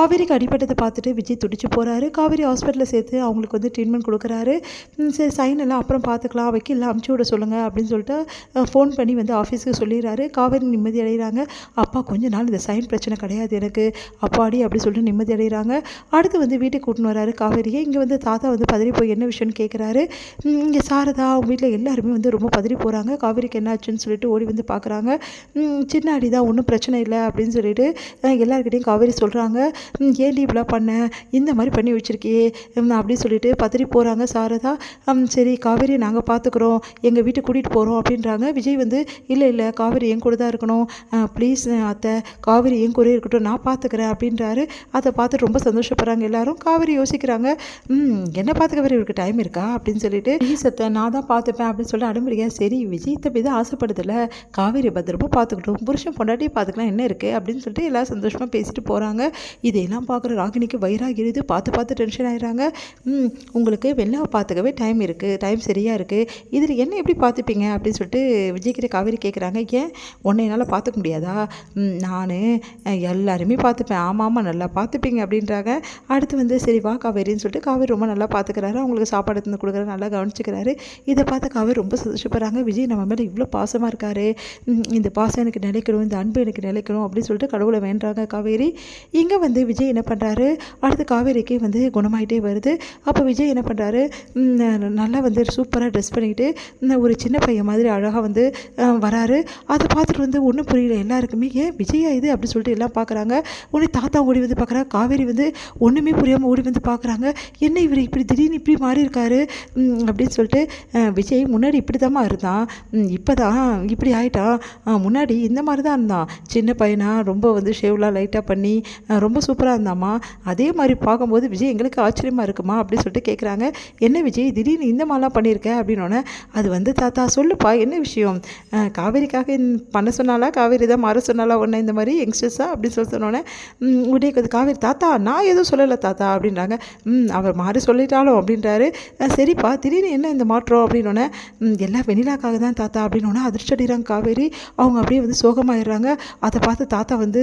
காவேரிக்கு அடிபட்டதை பார்த்துட்டு விஜய் துடிச்சு போகிறாரு. காவேரி ஹாஸ்பிட்டலில் சேர்த்து அவங்களுக்கு வந்து ட்ரீட்மெண்ட் கொடுக்குறாரு. சரி சைன் எல்லாம் அப்புறம் பார்த்துக்கலாம், வக்கீல்லாம் அமுச்சு விட சொல்லுங்கள் அப்படின்னு சொல்லிட்டு ஃபோன் பண்ணி வந்து ஆஃபீஸுக்கு சொல்லிடுறாரு. காவேரி நிம்மதி அடைகிறாங்க. அப்பா கொஞ்ச நாள் இந்த சைன் பிரச்சனை கிடையாது எனக்கு, அப்பாடி அப்படி சொல்லிட்டு நிம்மதி அடைகிறாங்க. அடுத்து வந்து வீட்டுக்கு கூட்டின்னு வராரு காவேரியை. இங்கே வந்து தாத்தா வந்து பதறி போய் என்ன விஷயம்னு கேட்குறாரு. இங்கே சாரதா அவங்க வீட்டில் எல்லாருமே வந்து ரொம்ப பதறி போகிறாங்க. காவேரிக்கு என்ன ஆச்சுன்னு சொல்லிட்டு ஓடி வந்து பார்க்குறாங்க. சின்ன அடி தான், ஒன்றும் பிரச்சனை இல்லை அப்படின்னு சொல்லிட்டு எல்லாருக்கிட்டையும் காவேரி சொல்கிறாங்க. ஏன்டி இப்படிலாம் பண்ண, இந்த மாதிரி பண்ணி வச்சுருக்கியே அப்படின்னு சொல்லிட்டு பதறி போகிறாங்க சாரதா. சரி காவேரி நாங்கள் பார்த்துக்குறோம், எங்கள் வீட்டுக்கு கூட்டிகிட்டு போகிறோம் அப்படின்றாங்க. விஜய் வந்து இல்லை இல்லை காவேரி என் கூட தான் இருக்கணும், ப்ளீஸ் அத்தை காவேரி என் கூட இருக்கட்டும், நான் பார்த்துக்கிறேன் அப்படின்றாரு. அதை பார்த்துட்டு ரொம்ப சந்தோஷப்படுறாங்க எல்லாரும். காவேரி யோசிக்கிறாங்க, என்ன பார்த்துக்க வேறு இவருக்கு டைம் இருக்கா அப்படின்னு சொல்லிட்டு, ப்ளீஸ் அத்தை நான் தான் பார்த்துப்பேன் அப்படின்னு சொல்லிட்டு அடம்பிடிக்க. சரி விஜய் தம்பி தான் ஆசைப்படுதில்ல, காவேரி பத்திரமா பார்த்துக்கிட்டோம், புருஷன் பொண்டாட்டி பார்த்துக்கலாம் என்ன இருக்குது அப்படின்னு சொல்லிட்டு எல்லாம் சந்தோஷமாக பேசிட்டு போகிறாங்க. இதையெல்லாம் பார்க்குற ராகினிக்கு வயிறாகிறது. பார்த்து டென்ஷன் ஆகிடுறாங்க. உங்களுக்கு வெள்ளாவை பார்த்துக்கவே டைம் இருக்குது, டைம் சரியாக இருக்குது, இதில் என்ன எப்படி பார்த்துப்பீங்க அப்படின்னு சொல்லிட்டு விஜய்கிட்ட காவேரி கேட்குறாங்க. ஏன் உன்னை என்னால் பார்த்துக்க முடியாதா? நான் எல்லாருமே பார்த்துப்பேன். ஆமாம் நல்லா பார்த்துப்பீங்க அப்படின்றாங்க. அடுத்து வந்து சரி வா காவேரின்னு சொல்லிட்டு காவேரி ரொம்ப நல்லா பார்த்துக்கிறாரு. அவங்களுக்கு சாப்பாடு எடுத்து கொடுக்குறாரு, நல்லா கவனிச்சுக்கிறாரு. இதை பார்த்து காவேரி ரொம்ப சந்தோஷப்படுறாங்க. விஜய் நம்ம மேலே இவ்வளோ பாசமாக இருக்காரு, இந்த பாசம் எனக்கு நிலைக்கணும், இந்த அன்பு எனக்கு நிலைக்கணும் அப்படின்னு சொல்லிட்டு கடவுளை வேண்டுறாங்க காவேரி. இங்கே வந்து விஜய் என்ன பண்ணுறாரு, அடுத்து காவேரிக்கு வந்து குணமாயிட்டே வருது. அப்போ விஜய் என்ன பண்ணுறாரு, நல்லா வந்து சூப்பராக ட்ரெஸ் பண்ணிக்கிட்டு ஒரு சின்ன பையன் மாதிரி அழகாக வந்து வராரு. அதை பார்த்துட்டு வந்து ஒன்றும் புரியல எல்லாருக்குமே, ஏன் விஜயா இது அப்படி சொல்லிட்டு எல்லாம் பார்க்குறாங்க. உடனே தாத்தா ஓடி வந்து பார்க்குறாங்க. காவேரி வந்து ஒன்றுமே புரியாமல் ஓடி வந்து பார்க்குறாங்க. என்ன இவர் இப்படி திடீர்னு இப்படி மாறி இருக்காரு அப்படின்னு சொல்லிட்டு. விஜய் முன்னாடி இப்படி தாம்மா இருந்தான், இப்போ தான் இப்படி ஆகிட்டான், முன்னாடி இந்த மாதிரி தான் இருந்தான், சின்ன பையனாக ரொம்ப வந்து ஷேவ்லாம் லைட்டாக பண்ணி ரொம்ப சூப்பராக இருந்தாம்மா, அதே மாதிரி பார்க்கும்போது விஜய் எங்களுக்கு ஆச்சரியமாக இருக்குமா அப்படின்னு சொல்லிட்டு கேட்குறாங்க. என்ன விஜய் திடீர்னு இந்த மாதிரிலாம் பண்ணியிருக்க அப்படின்னோடனே, அது வந்து தாத்தா சொல்லுப்பா என்ன விஷயம், காவேரிக்காக பண்ண சொன்னாலா, காவேரி தான் மாற சொன்னாலா ஒன்று இந்த மாதிரி யங்ஸ்டர்ஸா அப்படின்னு சொல்லி சொன்னோன்னே உடனே காவேரி தாத்தா நான் எதுவும் சொல்லலை தாத்தா அப்படின்றாங்க. அவர் மாறி சொல்லிட்டாலும் அப்படின்றாரு. சரிப்பா திடீர்னு என்ன இந்த மாற்றம் அப்படின்னோடனே, எல்லாம் வெண்ணிலாக்காக தான் தாத்தா அப்படின்னோடனே அதிர்ச்சி அடிக்கிறாங்க காவேரி. அவங்க அப்படியே வந்து சோகமாயிடுறாங்க. அதை பார்த்து தாத்தா வந்து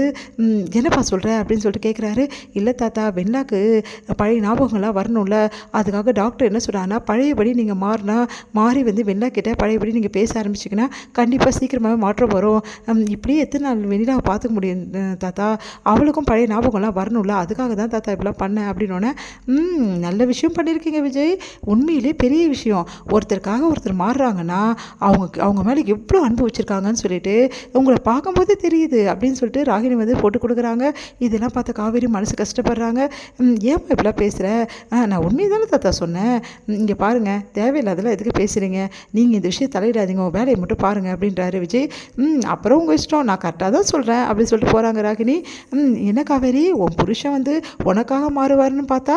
என்னப்பா சொல்கிற அப்படின்னு சொல்லிட்டு கேட்குறாரு. இல்லை தாத்தா வெண்ணிலாக்கு பழைய ஞாபகங்கள்லாம் வரணும்ல, அதுக்காக டாக்டர் என்ன சொல்கிறாங்கன்னா, பழையபடி நீங்கள் மாறி வந்து வெண்ணிலா கிட்ட பழையபடி நீங்கள் பேச ஆரம்பிச்சிங்கன்னா கண்டிப்பாக சீக்கிரமாகவே மாற்றம் வரும். இப்படியே எத்தனை நாள் வெண்ணிலாவை பார்த்துக்க முடியும் தாத்தா, அவளுக்கும் பழைய ஞாபகம்லாம் வரணும்ல, அதுக்காக தான் தாத்தா இப்படிலாம் பண்ணேன் அப்படின்னோடனே, நல்ல விஷயம் பண்ணியிருக்கீங்க விஜய், உண்மையிலே பெரிய விஷயம். ஒருத்தருக்காக ஒருத்தர் மாறுறாங்கன்னா அவங்க மேலே எவ்வளோ அன்பு வச்சுருக்காங்கன்னு சொல்லிட்டு உங்களை பார்க்கும்போதே தெரியுது அப்படின்னு சொல்லிட்டு ராகினி வந்து போட்டு கொடுக்குறாங்க. இதெல்லாம் பார்த்த காவேரி மனசு கஷ்டப்படுறாங்க. ஏன் இப்படிலாம் பேசுகிற, நான் உண்மையை தானே தாத்தா சொன்னேன், இங்கே பாருங்கள் தேவையில்லாதெல்லாம் எதுக்கு பேசுகிறீங்க, நீங்கள் இந்த விஷயம் தலையிடாதீங்க, உங்கள் வேலையை மட்டும் பாருங்கள் அப்படின்றாரு விஜய். அப்புறம் உங்கள் இஷ்டம், நான் கரெக்டாக தான் சொல்கிறேன் அப்படின்னு சொல்லிட்டு போகிறாங்க ராகினி. என்ன காவேரி உன் புருஷன் வந்து உனக்காக மாறுவார்னு பார்த்தா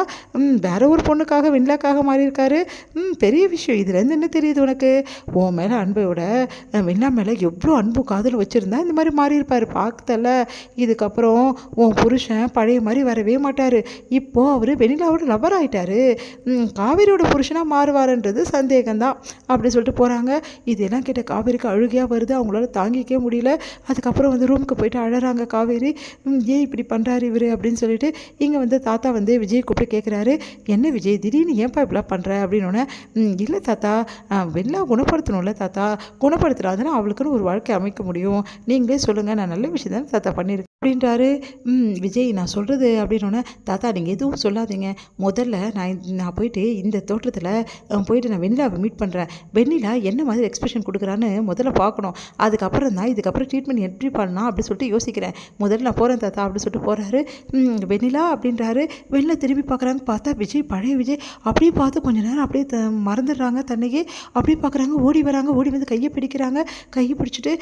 வேற ஒரு பொண்ணுக்காக வெண்ணிலாக்காக மாறியிருக்காரு, பெரிய விஷயம், இதுலேருந்து என்ன தெரியுது உனக்கு, உன் மேலே அன்பையோட வெண்ணிலா மேலே எவ்வளோ அன்பு காதல் வச்சுருந்தா இந்த மாதிரி மாறியிருப்பார் பார்த்தல, இதுக்கப்புறம் உன் புருஷன் பழைய மாதிரி வரவே மாட்டார், இப்போது அவர் வெண்ணிலாவோட லவர் ஆகிட்டாரு, காவேரியோட புருஷனாக மாறுவாருன்றது சந்தேகம்தான் அப்படி சொல்லிட்டு போகிறாங்க. இதெல்லாம் கேட்ட காவேரிக்கு அழுகையாக வருது, அவங்களால தாங்கிக்கவே முடியல. அதுக்கப்புறம் வந்து ரூமுக்கு போயிட்டு அழறாங்க காவேரி. ஏன் இப்படி பண்ணுறாரு இவர் அப்படின்னு சொல்லிட்டு. இங்கே வந்து தாத்தா வந்து விஜய் கூப்பிட்டு கேட்குறாரு, என்ன விஜய் திடீர்னு ஏன்ப்பா இப்படிலாம் பண்ணுற அப்படின்னோடனே, இல்லை தாத்தா வெண்ணிலா குணப்படுத்தணும்ல தாத்தா, குணப்படுத்துறாதுன்னா அவளுக்குன்னு ஒரு வாழ்க்கை அமைக்க முடியும், நீங்களே சொல்லுங்கள், நான் நல்ல விஷயம் தானே தாத்தா பண்ணியிருக்கேன் அப்படின்றாரு. விஜய் நான் சொல்கிறது அப்படின்னோடனே, தாத்தா நீங்கள் எதுவும் சொல்லாதீங்க, முதல்ல நான் போயிட்டு இந்த தோட்டத்தில் போயிட்டு நான் வெண்ணிலாவை மீட் பண்ணுறேன், வெண்ணிலா என்ன மாதிரி எக்ஸ்பிரஷன் கொடுக்குறான்னு முதல்ல பார்க்கணும், அதுக்கப்புறம் தான் இதுக்கப்புறம் ட்ரீட்மெண்ட் எப்படி பண்ணலாம் அப்படின்னு சொல்லிட்டு யோசிக்கிறேன், முதல்ல நான் போகிறேன் தாத்தா அப்படின்னு சொல்லிட்டு போகிறாரு. வெண்ணிலா அப்படின்றாரு. வெண்ணிலா திரும்பி பார்க்குறாங்க, பார்த்தா விஜய் பழைய விஜய். அப்படியே பார்த்து கொஞ்ச நேரம் அப்படியே மறந்துடுறாங்க தன்னையே. அப்படியே பார்க்குறாங்க, ஓடி வராங்க, ஓடி வந்து கையை பிடிக்கிறாங்க, கையை பிடிச்சிட்டு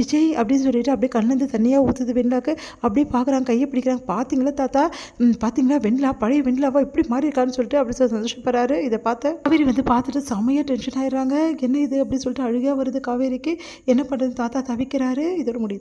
விஜய் அப்படின்னு சொல்லிட்டு அப்படியே கண்ணிலேருந்து தண்ணியாக ஊற்றுது வெண்ணிலாக்கு. அப்படியே பார்க்குறாங்க, கையை பிடிக்கிறாங்க. பார்த்தீங்களா தாத்தா, பார்த்தீங்களா வெண்ணிலா பழைய வெண்ணிலாவா இப்படி மாறி இருக்கான்னு சொல்லிட்டு அப்படி சந்தோஷப்படுறாரு. இதை பார்த்து காவேரி வந்து பார்த்துட்டு செம்மையாக டென்ஷன் ஆயிடுறாங்க. என்ன இது அப்படின்னு சொல்லிட்டு அழுகையாக வருது காவேரிக்கு. என்ன பண்ணுறது, தாத்தா தவிக்கிறாரு. இதோட முடியுது.